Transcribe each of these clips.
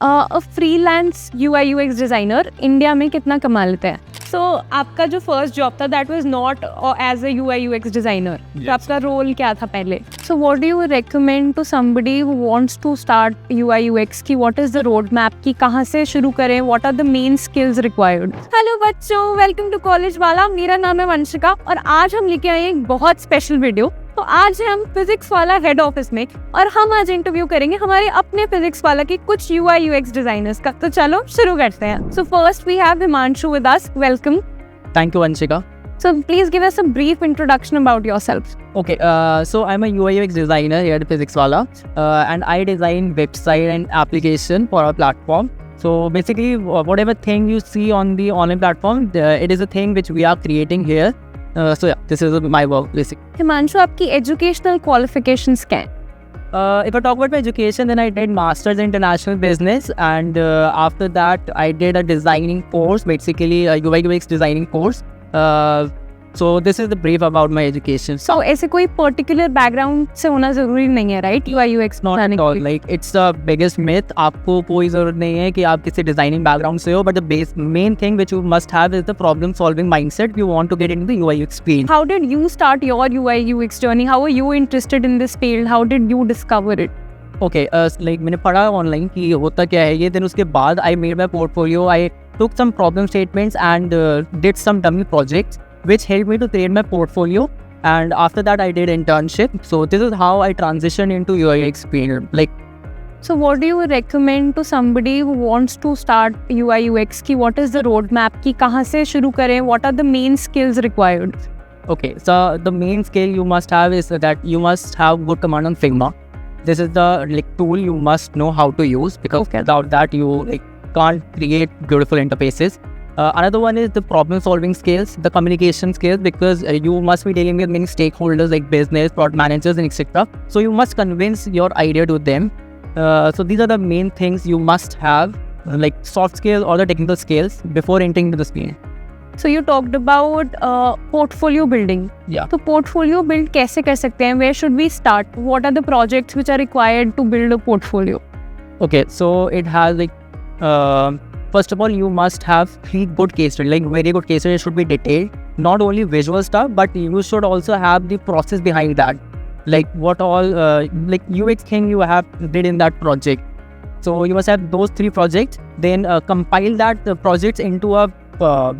Freelance UI UX designer India में कितना कमा लेते हैं? सो आपका जो फर्स्ट जॉब था that was not as a UI UX designer, तो आपका रोल क्या था पहले? So what do you recommend to somebody who wants to start UI UX की what is the road map की कहाँ से शुरू करें? What are the main skills required? Hello बच्चों, वेलकम टू कॉलेज वाला। मेरा नाम है वंशिका और आज हम लेके आए हैं एक बहुत स्पेशल वीडियो। तो आज हम फिजिक्स वाला हेड ऑफिस में और हम आज इंटरव्यू करेंगे हमारे अपने फिजिक्स वाला के कुछ UI UX डिजाइनर्स का। तो चलो शुरू करते हैं। So first we have Himanshu with us. Welcome. Thank you, Vanshika. So please give us a brief introduction about yourself. Okay, so I'm a UI UX designer here at Physics Wala, and I design website and application for our platform. So basically, whatever thing you see on the online platform, it is a thing which we are creating here. So yeah, this is my work basically. Himanshu, आपकी educational qualifications क्या हैं? If I talk about my education, then I did Masters in International Business, and after that, I did a designing course, basically a UI UX designing course. So this is the brief about my education. So ऐसे कोई particular background से होना जरूरी नहीं है, right? UI UX Not at all. Like it's the biggest myth. आपको कोई जरूरत नहीं है कि आप किसी डिजाइनिंग बैकग्राउंड से हो, but the main thing which you must have is the problem solving mindset. You want to get into the UI UX field. How did you start your UI UX journey? How were you interested in this field? How did you discover it? Okay, like मैंने पढ़ा online कि होता क्या है ये, then उसके बाद I made my portfolio. I took some problem statements and did some dummy projects which helped me to create my portfolio, and after that I did internship. So this is how I transitioned into UI UX field. Like, So what do you recommend to somebody who wants to start UI UX की what is the roadmap की कहाँ से शुरू करें? What are the main skills required? okay, so the main skill you must have is that you must have good command on Figma. This is the tool you must know how to use, because without that you can't create beautiful interfaces. Another one is the problem solving skills, the communication skills, because you must be dealing with many stakeholders like business, product managers and etc. So you must convince your idea to them. So these are the main things you must have, like soft skills or the technical skills before entering into the field. So you talked about portfolio building. Yeah. तो portfolio build कैसे कर सकते हैं? Where should we start? What are the projects which are required to build a portfolio? Okay, so it has first of all, you must have 3 good case studies, like very good case studies should be detailed, not only visual stuff, but you should also have the process behind that, like what all UX thing you have did in that project. So you must have those 3 projects, then compile that projects into a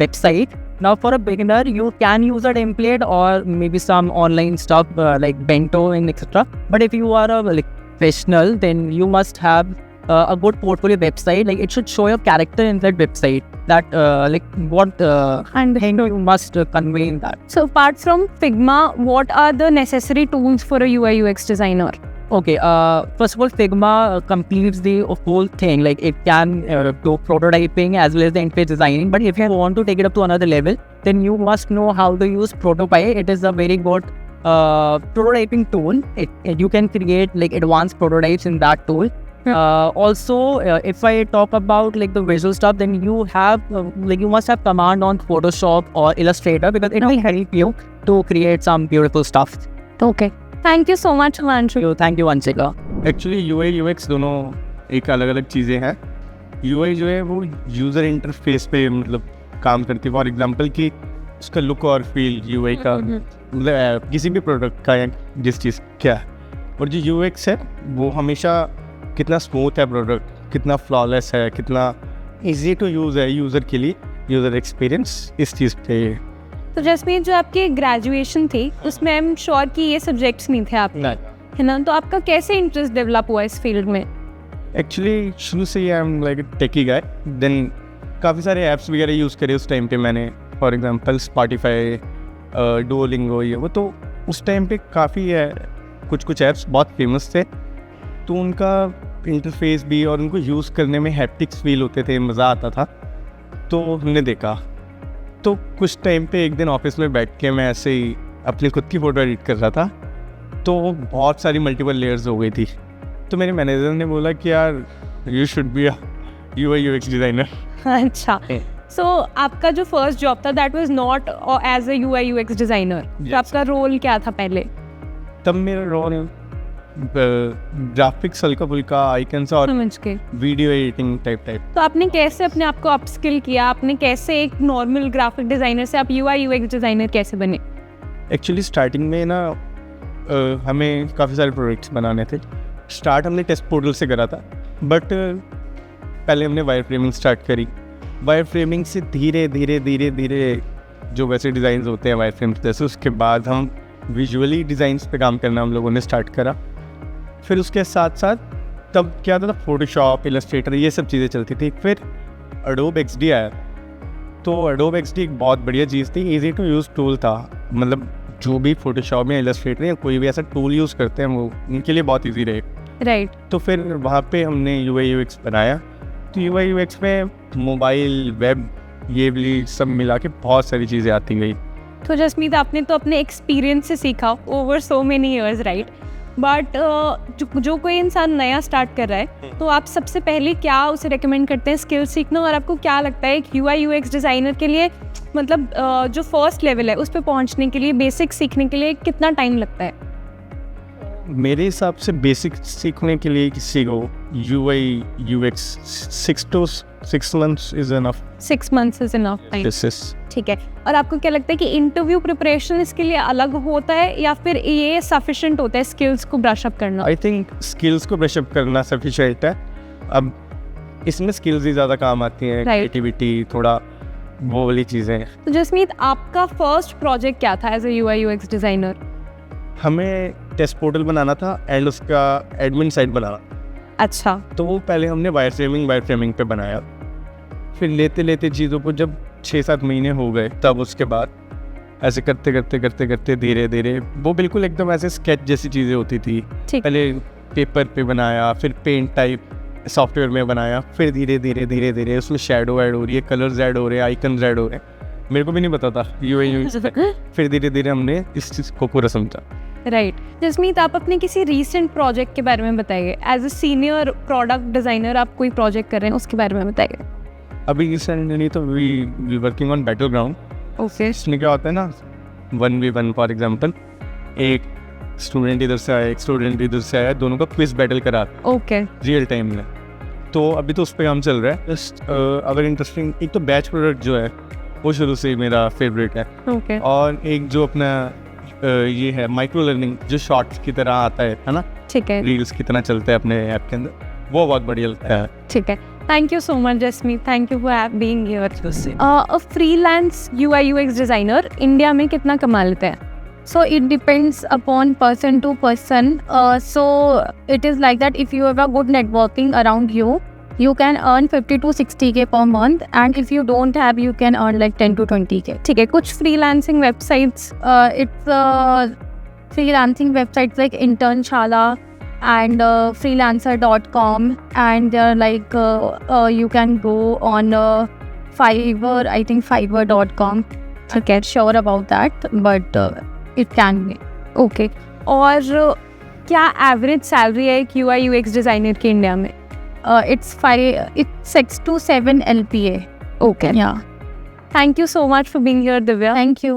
website. Now for a beginner, you can use a template or maybe some online stuff like Bento and etc. But if you are a professional, then you must have a good portfolio website. Like it should show your character in that website, that what And thing you must convey in that. so apart from Figma, what are the necessary tools for a UI UX designer? Okay, first of all, Figma completes the whole thing. Like it can do prototyping as well as the interface designing. But if you want to take it up to another level, then you must know how to use Protopie. It is a very good prototyping tool. You can create advanced prototypes in that tool. Also, if I talk about the visual stuff, then you have you must have command on Photoshop or Illustrator, because it will help you to create some beautiful stuff. Okay. Thank you so much, Himanshu. Thank you, Vanshika. Actually UI UX दोनों एक अलग अलग चीज़ें हैं। UI जो है वो user interface पे काम करती है। फॉर एग्जांपल कि उसका लुक और फील UI का किसी भी प्रोडक्ट का या जिस चीज़ क्या है, और जो UX है वो हमेशा कितना स्मूथ है प्रोडक्ट, कितना फ्लॉलेस है, कितना इजी टू यूज़ है यूज़र के लिए, यूज़र एक्सपीरियंस इस चीज़ पे। तो जैस्मीन, जो आपकी ग्रेजुएशन थी उसमें आई एम श्योर कि ये सब्जेक्ट्स नहीं थे आपके, है ना? तो आपका कैसे इंटरेस्ट डेवलप हुआ इस फील्ड में? एक्चुअली शुरू से ही I am techy guy. Then काफ़ी सारे ऐप्स वगैरह यूज़ करे उस टाइम पे मैंने, फॉर एग्जांपल स्पॉटिफाई, डुओलिंगो, ये वो। तो उस टाइम पे काफ़ी कुछ ऐप्स बहुत फेमस थे, तो उनका इंटरफेस भी और उनको यूज़ करने में हैप्टिक्स फील होते थे, मज़ा आता था। तो हमने देखा, तो कुछ टाइम पे एक दिन ऑफिस में बैठ के मैं ऐसे ही अपनी खुद की फ़ोटो एडिट कर रहा था, तो बहुत सारी मल्टीपल लेयर्स हो गई थी। तो मेरे मैनेजर ने बोला कि यार you should be a UI UX designer. अच्छा, सो आपका जो फर्स्ट जॉब था that was not as a UI UX designer, तो आपका रोल क्या था पहले? तब मेरा रोल ग्राफिक्स हल्का फुल्का आइकन्स और समझ के। वीडियो एडिटिंग टाइप तो आपने कैसे अपने आप को अपस्किल किया? आपने कैसे एक नॉर्मल ग्राफिक डिजाइनर से आप यूआई यूएक्स डिजाइनर कैसे बने? एक्चुअली स्टार्टिंग में ना हमें काफ़ी सारे प्रोजेक्ट्स बनाने थे। स्टार्ट हमने टेस्ट पोर्टल से करा था, बट पहले हमने वायर फ्रेमिंग स्टार्ट करी। वायर फ्रेमिंग से धीरे धीरे धीरे धीरे जो वैसे डिज़ाइंस होते हैं वायर फ्रेम्स जैसे, उसके बाद हम विजुअली डिज़ाइंस पे काम करना हम लोगों ने स्टार्ट करा। फिर उसके साथ साथ तब क्या था, फोटोशॉप, इलस्ट्रेटर, ये सब चीज़ें चलती थी। फिर एडोब XD आया, तो एडोब XD एक बहुत बढ़िया चीज़ थी, ईजी टू यूज़ टूल था। मतलब जो भी फोटोशॉप या इलस्ट्रेटर या कोई भी ऐसा टूल यूज़ करते हैं वो उनके लिए बहुत ईजी रहे। राइट। तो फिर वहाँ पे हमने UI UX बनाया। तो UI UX में मोबाइल, वेब, ये भी सब मिला के बहुत सारी चीज़ें आती गई। तो जसमीत, आपने तो अपने एक्सपीरियंस से सीखा over so many years, right? But जो कोई इंसान नया स्टार्ट कर रहा है, तो आप सबसे पहले क्या उसे रेकमेंड करते हैं स्किल सीखना? और आपको क्या लगता है कि UI UX डिज़ाइनर के लिए मतलब जो फर्स्ट लेवल है उस पर पहुंचने के लिए, बेसिक सीखने के लिए कितना टाइम लगता है? मेरे हिसाब से बेसिक सीखने के लिए किसी को UI UX 6 to 6 months is enough. 6 months is enough time. ठीक है। और आपको क्या लगता है कि इंटरव्यू प्रिपरेशन इसके लिए अलग होता है या फिर ये सफिशिएंट होता है स्किल्स को ब्रश अप करना? आई थिंक स्किल्स को ब्रश अप करना सफिशिएंट है। अब इसमें स्किल्स ही ज़्यादा काम आती हैं, क्रिएटिविटी, थोड़ा वो वाली चीज़ें। तो जसमीत, आपका फर्स्ट प्रोजेक्ट क्या था as a UI UX designer? हमें टेस्ट पोर्टल बनाना था एंड उसका एडमिन साइट बनाना। अच्छा। तो वो पहले हमने वायर फ्रेमिंग पे बनाया। फिर लेते लेते चीज़ों को जब 6-7 महीने हो गए, तब उसके बाद ऐसे करते धीरे धीरे वो बिल्कुल एकदम ऐसे स्केच जैसी चीज़ें होती थी। पहले पेपर पे बनाया, फिर पेंट टाइप सॉफ्टवेयर में बनाया, फिर धीरे धीरे उसमें शैडो ऐड हो रही है, कलर्स ऐड हो रहे हैं, आइकन्स ऐड हो रहे हैं। मेरे को भी नहीं पता था फिर धीरे धीरे हमने इस चीज़ को पूरा समझा। राइट। जसमीत, आप अपने किसी रीसेंट प्रोजेक्ट के बारे में बताइए। As a senior product designer आप कोई प्रोजेक्ट कर रहे हैं, उसके बारे में बताइए। अभी रिसेंटली तो we working on battle ground. Okay. इसमें क्या होता है ना, 1v1 फॉर एग्जाम्पल, एक स्टूडेंट इधर से आया, एक स्टूडेंट इधर से आया, दोनों का क्विज बैटल करा ओके रियल टाइम में। तो अभी तो उस पर काम चल रहा है। जस्ट अगर इंटरेस्टिंग, एक तो बैच प्रोडक्ट जो है वो शुरू से ही मेरा फेवरेट है। ओके। और एक जो अपना ये है माइक्रो लर्निंग, जो शॉर्ट्स की तरह आता है ना, ठीक है, रील्स की तरह चलता है अपने ऐप के अंदर, वो बहुत बढ़िया लगता है। ठीक है। Thank you so much, Jasmeet. Thank you for being here. A freelance UI UX designer India में कितना कमा लेते हैं? So it depends upon person to person. So it is like that. If you have a good networking around you, you can earn 50 to 60K per month. And if you don't have, you can earn like 10 to 20K. ठीक है, कुछ freelancing websites. It's freelancing websites like Internshala and freelancer.com, and like you can go on Fiverr, I think Fiverr.com. I can't sure about that, but it can be. Okay. और क्या average salary है एक UI UX designer के India में? It's 6 to 7 LPA. Okay. Yeah. Thank you so much for being here, Divya. Thank you.